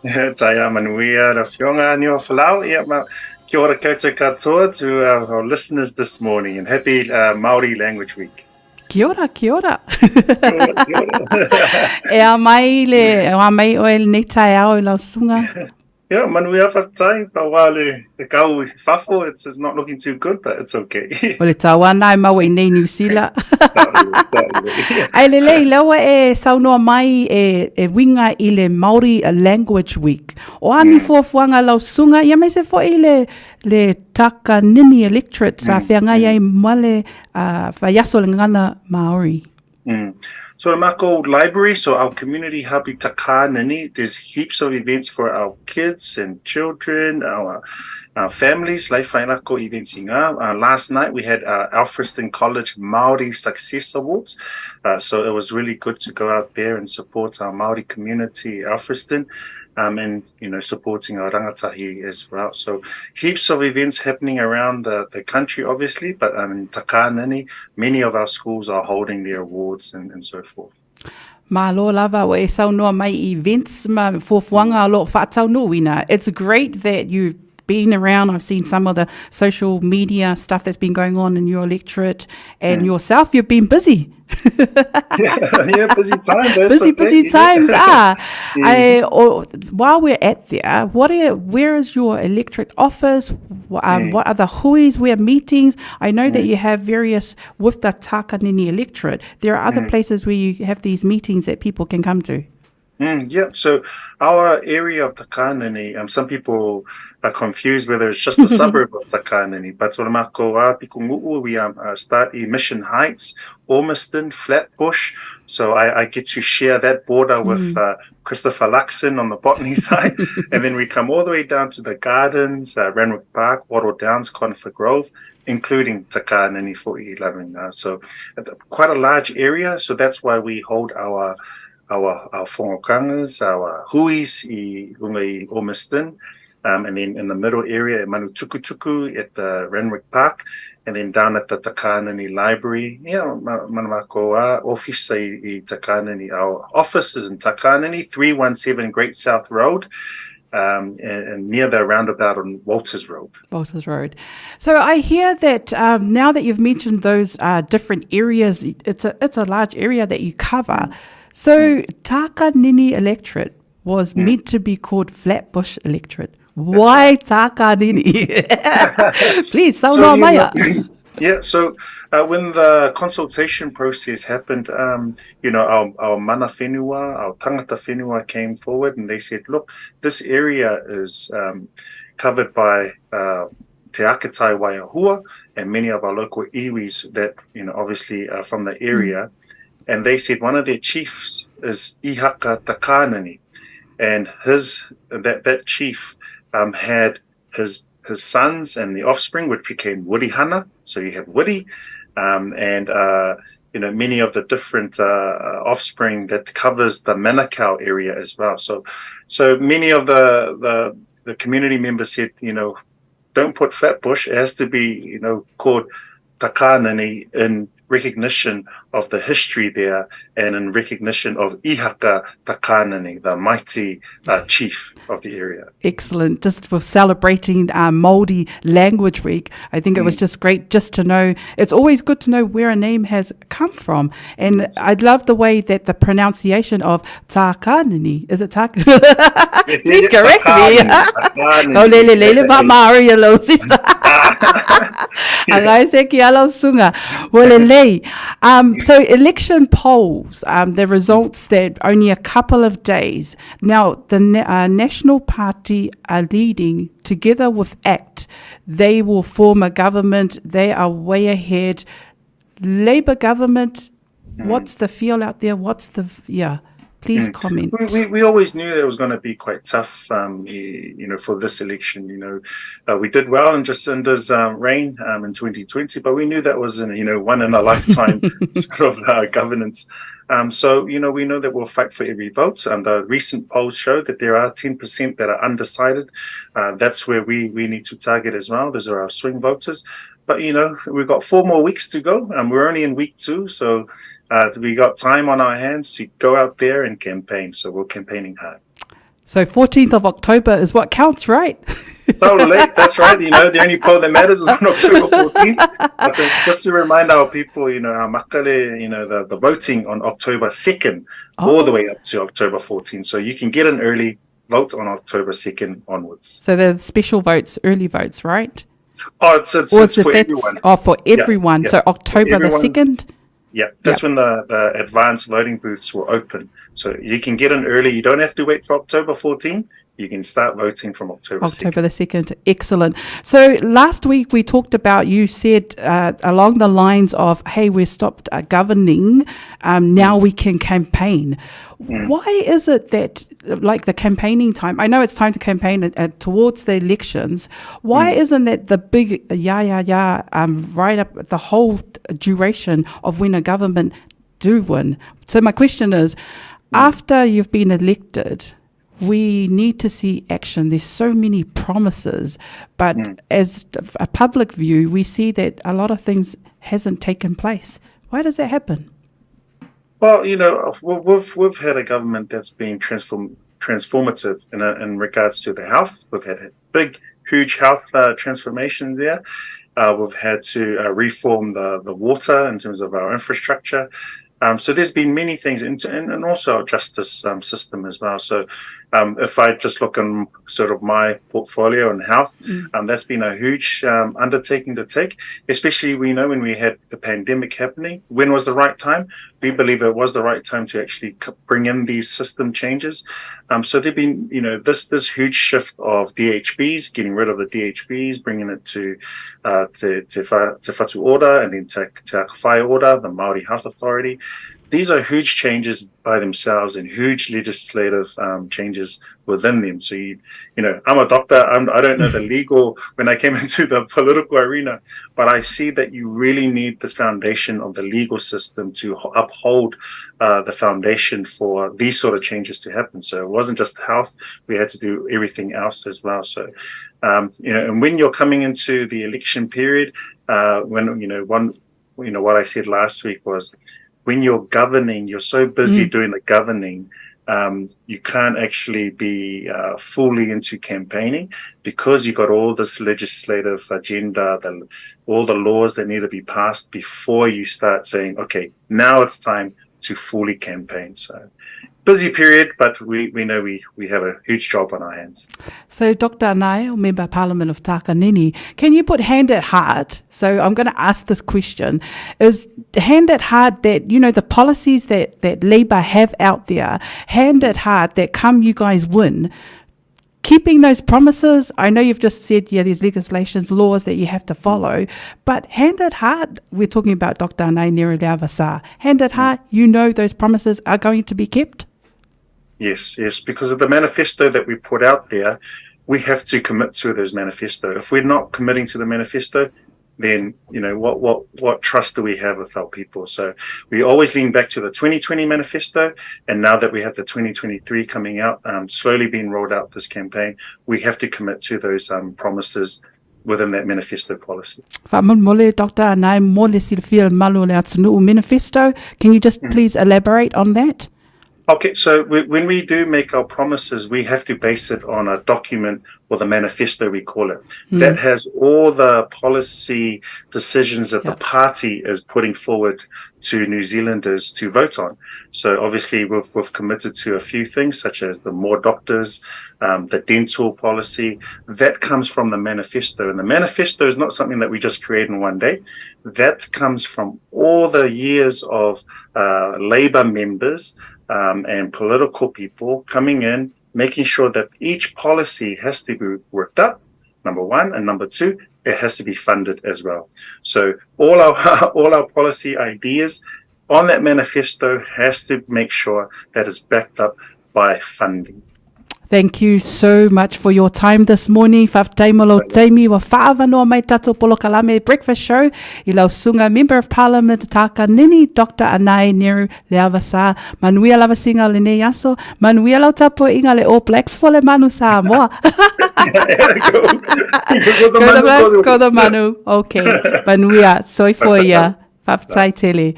Taya manuia ra whionga ni o whalau. Ia, kia ora koutou katoa to our listeners this morning, and happy Maori Language Week. Kia ora, kia ora. Kia ora, kia ora. E a mai o ele nei tai ao I lau sunga. Yeah, manuia whakatai, pa wale e kau I whafo, it's not looking too good, but it's okay. O le tawana I mau I nei New Zealand. Totally. Ai le lei laua e saunoa mai e winga I le Maori Language Week. O ani fuafuanga lau sunga, ia mai se fo I le Takanini electorate sa whianga iai male whaiaso le ngana Maori. So the Mako Library, so our community hub I Takanini, there's heaps of events for our kids and children, our families, lai whainako events I ngā. Last night we had Alfriston College Maori Success Awards. So it was really good to go out there and support our Maori community, Alfriston. And, supporting our rangatahi as well. So heaps of events happening around the country, obviously, but in Takanini, many of our schools are holding their awards and so forth. Malo lava o e saunoa mai events ma fuafuanga a lo whaataunuina. It's great that you've been around. I've seen some of the social media stuff that's been going on in your electorate and yourself. You've been busy. Yeah, busy time. Busy times. While we're at there, where is your electorate office? What are the huis? Where meetings? I know that you have various with the Takanini electorate. There are other places where you have these meetings that people can come to. Yeah, so our area of Takanini, some people are confused whether it's just a suburb of Takanini, but we start in Mission Heights, Ormiston, Flatbush. So I get to share that border with Christopher Luxon on the botany side. And then we come all the way down to the Gardens, Renwick Park, Wattle Downs, Conifer Grove, including Takanini for 11. So quite a large area. So that's why we hold our whongokangas, our huis I runga I Ormiston, and then in the middle area at Manutukutuku at the Renwick Park, and then down at the Takanini Library. Yeah, manamako office I Takanini. Our office is in Takanini, 317 Great South Road, and near the roundabout on Walters Road. Walters Road. So I hear that now that you've mentioned those different areas, it's a large area that you cover. So Takanini electorate was meant to be called Flatbush electorate. Why Takanini? Please, saunoa mai. Yeah, so when the consultation process happened, our mana whenua, our tangata whenua came forward and they said, look, this area is covered by Te Akatai Waiahua and many of our local iwis that, obviously are from the area. And they said one of their chiefs is Ihaka Takanini, and that chief had his sons and the offspring, which became Wirihana. So you have Wiri, and many of the different offspring that covers the Manukau area as well. So many of the community members said, don't put Flatbush. It has to be called Takanini in recognition of the history there and in recognition of Ihaka Takanini, the mighty chief of the area. Excellent. Just for celebrating Māori Language Week, I think it was just great just to know. It's always good to know where a name has come from. And I love the way that the pronunciation of Takanini, is it Takanini? Please correct me. Kau lele ba Maori alo sister. Angai se ki alo sunga. Walelei. So election polls, the results that only a couple of days. Now, the National Party are leading together with ACT. They will form a government. They are way ahead. Labour government, what's the feel out there? Please comment. We always knew that it was going to be quite tough, for this election. We did well in Jacinda's reign in 2020, but we knew that was one in a lifetime sort of governance. So we know that we'll fight for every vote. And the recent polls show that there are 10% that are undecided. That's where we need to target as well. Those are our swing voters. But, we've got 4 more weeks to go, and we're only in week 2. So we got time on our hands to go out there and campaign. So we're campaigning hard. So 14th of October is what counts, right? Totally, that's right. The only poll that matters is on October 14th. But just to remind our people, our makale, the voting on October 2nd, all the way up to October 14th. So you can get an early vote on October 2nd onwards. So the special votes, early votes, right? Oh, it's for everyone. Oh, for everyone. Yeah. So October the 2nd? Yeah, that's when the advanced voting booths will open. So you can get in early. You don't have to wait for October 14th. You can start voting from October 2nd. the 2nd. Excellent. So last week we talked about, you said along the lines of, hey, we stopped governing. Now we can campaign. Why is it that, like the campaigning time, I know it's time to campaign towards the elections. Why isn't that the big right up the whole duration of when a government do win? So my question is, after you've been elected, we need to see action. There's so many promises, but as a public view, we see that a lot of things hasn't taken place. Why does that happen? Well, we've had a government that's been transformative in regards to the health. We've had a big, huge health transformation there. We've had to reform the water in terms of our infrastructure. So there's been many things, and also our justice system as well. So if I just look on sort of my portfolio and health, that's been a huge undertaking to take, especially when we had the pandemic happening. When was the right time? We believe it was the right time to actually bring in these system changes. So there've been, this huge shift of DHBs, getting rid of the DHBs, bringing it to Te Whatu Order, and then Te Whai Order, the Maori Health Authority. These are huge changes by themselves and huge legislative changes within them. So, I'm a doctor. I don't know the legal when I came into the political arena, but I see that you really need this foundation of the legal system to uphold the foundation for these sort of changes to happen. So it wasn't just health. We had to do everything else as well. So, and when you're coming into the election period, what I said last week was, when you're governing, you're so busy doing the governing, you can't actually be fully into campaigning, because you got all this legislative agenda, all the laws that need to be passed before you start saying, okay, now it's time to fully campaign. So busy period, but we know we have a huge job on our hands. So Dr. Anae, Member of Parliament of Takanini, can you put hand at heart? So I'm going to ask this question. Is hand at heart that, the policies that Labour have out there, hand at heart that come you guys win, keeping those promises? I know you've just said, there's legislations, laws that you have to follow, but hand at heart, we're talking about Dr. Anae Neru Leavasa. Hand at heart, those promises are going to be kept? Yes, because of the manifesto that we put out there, we have to commit to those manifesto. If we're not committing to the manifesto, then what trust do we have with our people? So we always lean back to the 2020 manifesto, and now that we have the 2023 coming out, slowly being rolled out this campaign, we have to commit to those promises within that manifesto policy. Dr. Anae, manifesto. Can you just please elaborate on that? Okay, so when we do make our promises, we have to base it on a document, or the manifesto we call it, that has all the policy decisions that the party is putting forward to New Zealanders to vote on. So obviously we've committed to a few things, such as the more doctors, the dental policy. That comes from the manifesto. And the manifesto is not something that we just create in one day. That comes from all the years of Labour members and political people coming in, making sure that each policy has to be worked up, number one, and number two, it has to be funded as well. So all our policy ideas on that manifesto has to make sure that it's backed up by funding. Thank you so much for your time this morning. Whaftaimolo Taimi wa whaavanoa mai tato polo kalame breakfast show. I lau sunga Member of Parliament Takanini, Dr. Anae Neru Leavasa. Manuia lava singa le ne yaso. Manuia lau tapo inga le All Blacks fole manu Samoa. Ko the manu. Okay. Manuia, soy for ya. Whaftai tele.